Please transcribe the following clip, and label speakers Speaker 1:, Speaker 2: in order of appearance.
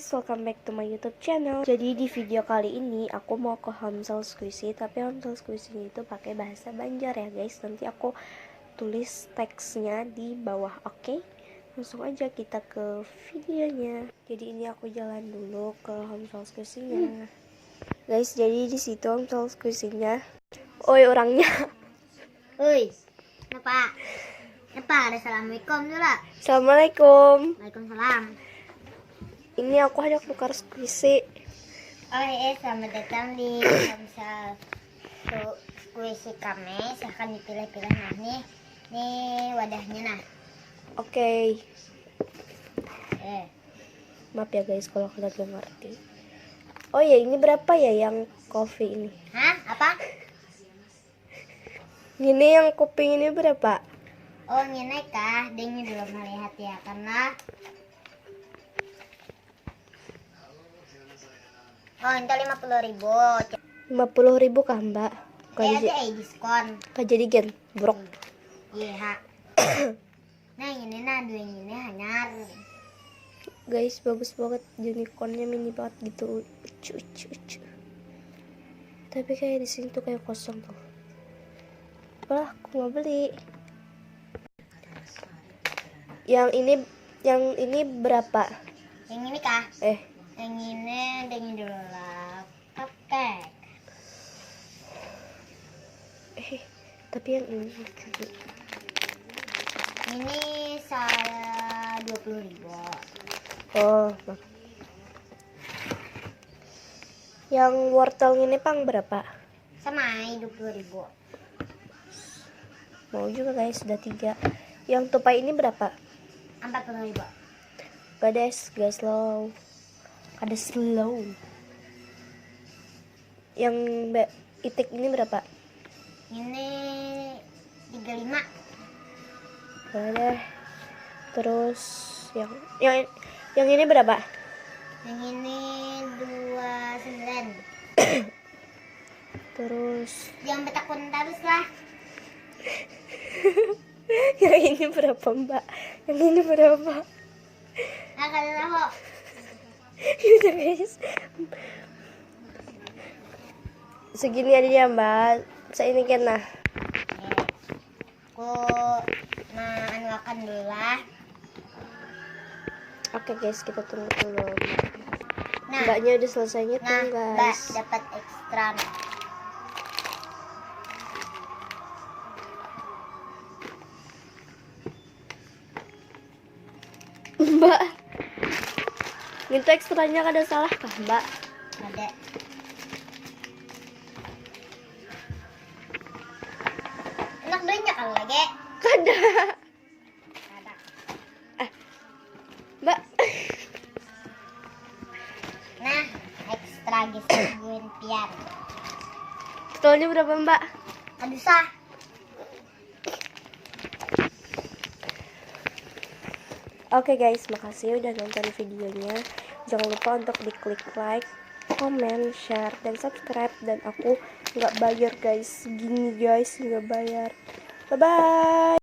Speaker 1: guys, welcome back to my YouTube channel. Jadi di video kali ini aku mau ke Homeschool Squishy, tapi Homeschool Squishy itu pakai bahasa Banjar ya guys. Nanti aku tulis teksnya di bawah, oke? Langsung aja kita ke videonya. Jadi ini aku jalan dulu ke Homeschool Squishy-nya. Guys, jadi di situ Homeschool Squishy-nya. Oi orangnya.
Speaker 2: Oi, kenapa? Kenapa? Ada assalamualaikum dulu.
Speaker 1: Assalamualaikum.
Speaker 2: Waalaikumsalam.
Speaker 1: Ini aku hendak tukar squishy.
Speaker 2: Selamat datang di Homeschool Squishy kami. Silahkan dipilih-pilih nah nih wadahnya nah.
Speaker 1: Oke. Maaf ya guys kalau kalian gak ngerti. Oh ya, ini berapa ya yang kopi ini?
Speaker 2: Hah? Apa?
Speaker 1: Ini yang kuping ini berapa?
Speaker 2: Oh ini kah? Dia belum melihat ya karena oh itu 50.000.
Speaker 1: 50.000 kah mbak?
Speaker 2: Ada diskon.
Speaker 1: Kak jadi gen brok.
Speaker 2: Iya. Nah ini nah dua ini hanyar.
Speaker 1: Guys bagus banget, unicornnya mini banget gitu. Ucu. Tapi kayak di sini tuh kayak kosong tuh. Wah, aku mau beli. Yang ini berapa?
Speaker 2: Yang ini kah? Yang ini dulu lah. Cupcake.
Speaker 1: Tapi yang ini
Speaker 2: saya 20.000.
Speaker 1: Oh. Yang wortel ini pang berapa?
Speaker 2: Sama 20.000.
Speaker 1: Mau juga guys, sudah 3. Yang tupai ini berapa?
Speaker 2: 40.000.
Speaker 1: Gak slow. Ada slow. Yang itik ini berapa?
Speaker 2: Ini 35.
Speaker 1: Ada. Terus yang ini berapa?
Speaker 2: Yang ini 29.
Speaker 1: Terus
Speaker 2: jangan betakun terus lah.
Speaker 1: yang ini berapa mbak? Yang ini berapa?
Speaker 2: Nah kalau tahu.
Speaker 1: Yaudah guys, segini aja ya mbak. Saya ini kan nah.
Speaker 2: Aku anuakan dulu lah.
Speaker 1: Oke guys, kita tunggu dulu.
Speaker 2: Nah,
Speaker 1: mbaknya udah selesai ngitung guys.
Speaker 2: Mbak dapat ekstra.
Speaker 1: Mbak, itu ekstranya ada salah kah mbak?
Speaker 2: Ada. Enak banyak kalau lagi.
Speaker 1: Kada.
Speaker 2: Ada.
Speaker 1: Mbak.
Speaker 2: Nah, ekstra guys, gue pian.
Speaker 1: Totalnya berapa mbak?
Speaker 2: Aduh sah.
Speaker 1: Oke guys, makasih udah nonton videonya. Jangan lupa untuk diklik like, comment, share, dan subscribe. Dan aku nggak bayar guys, gini guys nggak bayar. Bye bye.